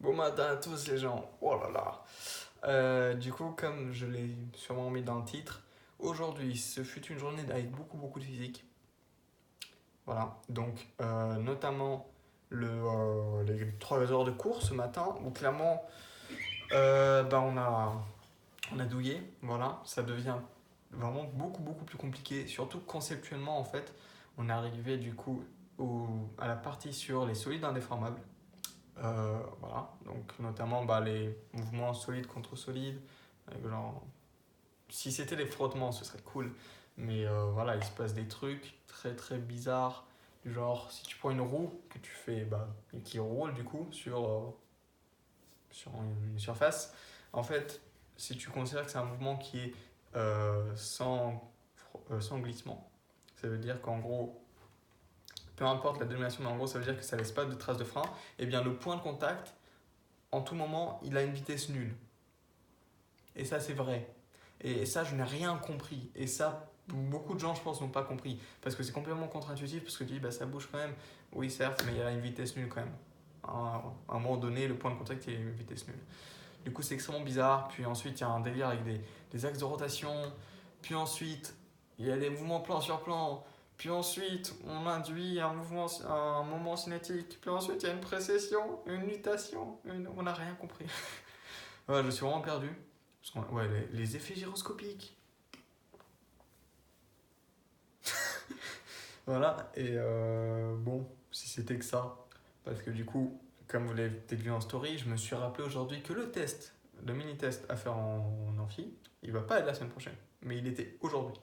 Bon matin à tous les gens, oh là là. Du coup, comme je l'ai sûrement mis dans le titre, aujourd'hui ce fut une journée avec beaucoup de physique. Voilà, donc notamment les 3 heures de cours ce matin où clairement on a douillé. Voilà, ça devient vraiment beaucoup plus compliqué, surtout conceptuellement en fait. On est arrivé du coup à la partie sur les solides indéformables. Voilà, donc notamment les mouvements solides contre solides. Genre, si c'était les frottements, ce serait cool. Mais voilà, il se passe des trucs très bizarres. Genre, si tu prends une roue que tu fais, et qui roule du coup sur une surface, en fait, si tu considères que c'est un mouvement qui est sans glissement, ça veut dire qu'en gros, peu importe la dénomination, mais en gros, ça veut dire que ça laisse pas de traces de frein, et bien le point de contact, en tout moment, il a une vitesse nulle. Et ça, c'est vrai. Et ça, je n'ai rien compris. Et ça, beaucoup de gens, je pense, n'ont pas compris. Parce que c'est complètement contre-intuitif, parce que tu dis, ça bouge quand même. Oui, certes, mais il y a une vitesse nulle quand même. À un moment donné, le point de contact, il y a une vitesse nulle. Du coup, c'est extrêmement bizarre. Puis ensuite, il y a un délire avec des axes de rotation. Puis ensuite, il y a des mouvements plan sur plan. Puis ensuite, on induit un moment cinétique. Puis ensuite, il y a une précession, une nutation. On n'a rien compris. Ouais, je suis vraiment perdu. Ouais, les effets gyroscopiques. Voilà, et bon, si c'était que ça. Parce que du coup, comme vous l'avez peut-être vu en story, je me suis rappelé aujourd'hui que le mini-test à faire en amphi, il va pas être la semaine prochaine. Mais il était aujourd'hui.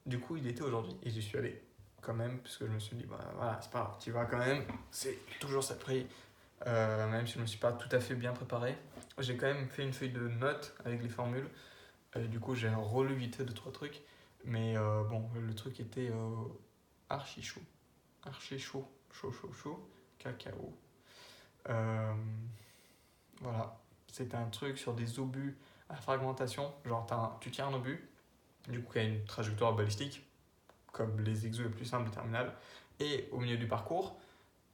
Du coup, il était aujourd'hui. Et j'y suis allé quand même, parce que je me suis dit, voilà, c'est pas grave, tu vas quand même. C'est toujours ça de prix. Même si je me suis pas tout à fait bien préparé. J'ai quand même fait une feuille de notes avec les formules. Du coup, j'ai relu vite fait 2-3 trucs. Mais bon, le truc était archi chaud. Archi chaud. Chaud. Cacao. Euh, voilà. C'était un truc sur des obus à fragmentation. Genre, tu tiens un obus, du coup, qui a une trajectoire balistique, comme les exos les plus simples de terminale. Et au milieu du parcours,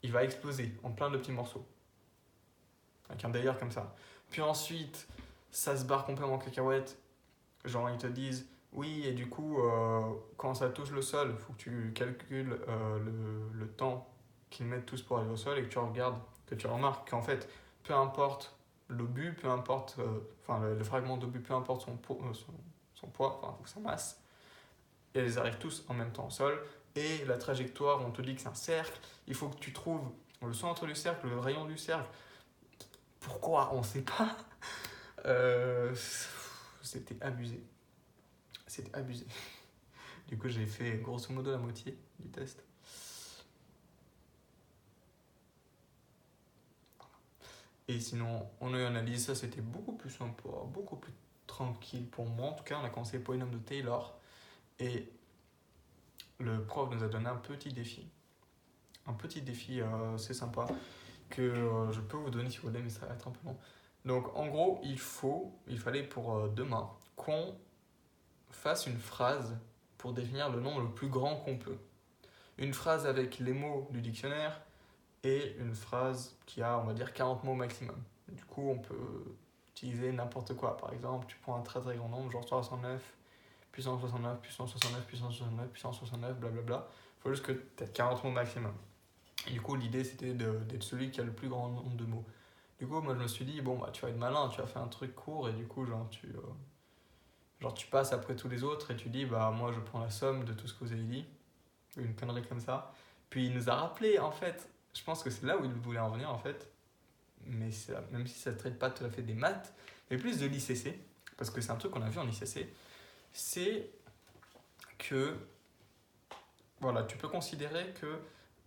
il va exploser en plein de petits morceaux. Avec un délire comme ça. Puis ensuite, ça se barre complètement en cacahuète. Genre, ils te disent, oui, et du coup, quand ça touche le sol, il faut que tu calcules le temps qu'ils mettent tous pour aller au sol et que tu remarques qu'en fait, peu importe l'obus, peu importe, le fragment d'obus, peu importe son poids, ou sa masse, ils arrivent tous en même temps au sol. Et la trajectoire, on te dit que c'est un cercle, il faut que tu trouves le centre du cercle, le rayon du cercle. Pourquoi? On ne sait pas. Euh, C'était abusé. C'était abusé. Du coup, j'ai fait grosso modo la moitié du test. Et sinon, on a eu analyse, ça c'était beaucoup plus sympa, beaucoup plus tranquille pour moi. En tout cas, on a commencé le polynôme de Taylor. Et le prof nous a donné un petit défi. Un petit défi, c'est sympa, que je peux vous donner si vous voulez, mais ça va être un peu long. Donc en gros, il fallait pour demain qu'on fasse une phrase pour définir le nombre le plus grand qu'on peut. Une phrase avec les mots du dictionnaire et une phrase qui a, on va dire, 40 mots maximum. Du coup, on peut utiliser n'importe quoi. Par exemple, tu prends un très grand nombre, genre 369, puissance 69, puissance 69, puissance 69, puissance 69, blablabla. Il faut juste que tu aies 40 mots maximum. Et du coup, l'idée, c'était d'être celui qui a le plus grand nombre de mots. Du coup, moi, je me suis dit, bon, tu vas être malin, tu vas faire un truc court, et du coup, tu passes après tous les autres, et tu dis, moi, je prends la somme de tout ce que vous avez dit, une connerie comme ça. Puis il nous a rappelé, en fait, je pense que c'est là où il voulait en venir, en fait, mais même si ça ne traite pas tout à fait des maths, mais plus de l'ICC, parce que c'est un truc qu'on a vu en ICC, c'est que, voilà, tu peux considérer que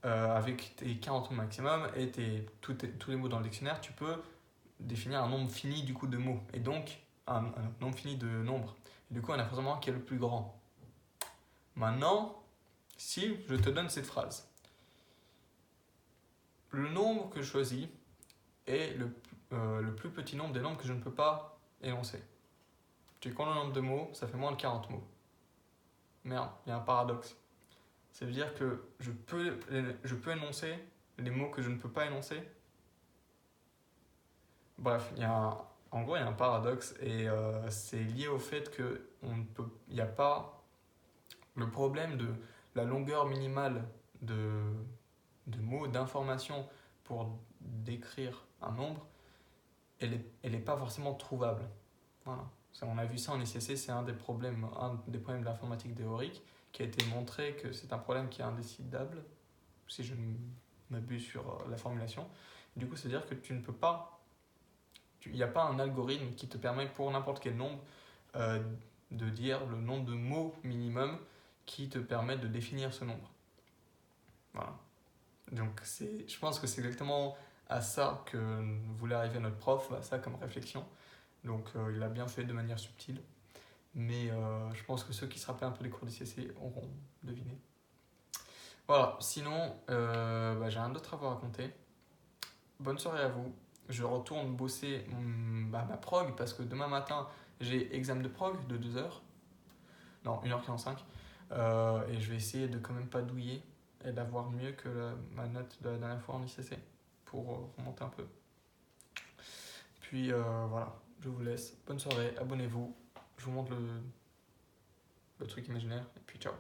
avec tes 40 mots maximum et tous les mots dans le dictionnaire, tu peux définir un nombre fini du coup de mots, et donc un nombre fini de nombres. Et du coup, on a forcément qui est le plus grand. Maintenant, si je te donne cette phrase, le nombre que je choisis est le plus petit nombre des nombres que je ne peux pas énoncer. Tu comptes le nombre de mots, ça fait moins de 40 mots. Merde, il y a un paradoxe. Ça veut dire que je peux énoncer les mots que je ne peux pas énoncer. Bref, en gros, il y a un paradoxe et c'est lié au fait que il n'y a pas le problème de la longueur minimale de, de mots, d'informations pour décrire un nombre, elle est pas forcément trouvable. Voilà. On a vu ça en ICC, c'est un des problèmes de l'informatique théorique qui a été montré que c'est un problème qui est indécidable, si je ne m'abuse sur la formulation. Du coup, c'est-à-dire que tu ne peux pas, il n'y a pas un algorithme qui te permet pour n'importe quel nombre euh, de dire le nombre de mots minimum qui te permet de définir ce nombre. Voilà. Donc je pense que c'est exactement à ça que voulait arriver notre prof, à ça comme réflexion. Donc il a bien fait de manière subtile. Mais je pense que ceux qui se rappellent un peu des cours d'ICC auront deviné. Voilà, sinon j'ai rien d'autre à vous raconter. Bonne soirée à vous. Je retourne bosser ma prog parce que demain matin j'ai examen de prog de 2 heures. Non, 1h45. Et je vais essayer de quand même pas douiller et d'avoir mieux que ma note de la dernière fois en ICC pour remonter un peu. Puis voilà, je vous laisse. Bonne soirée, abonnez-vous. Je vous montre le truc imaginaire et puis ciao.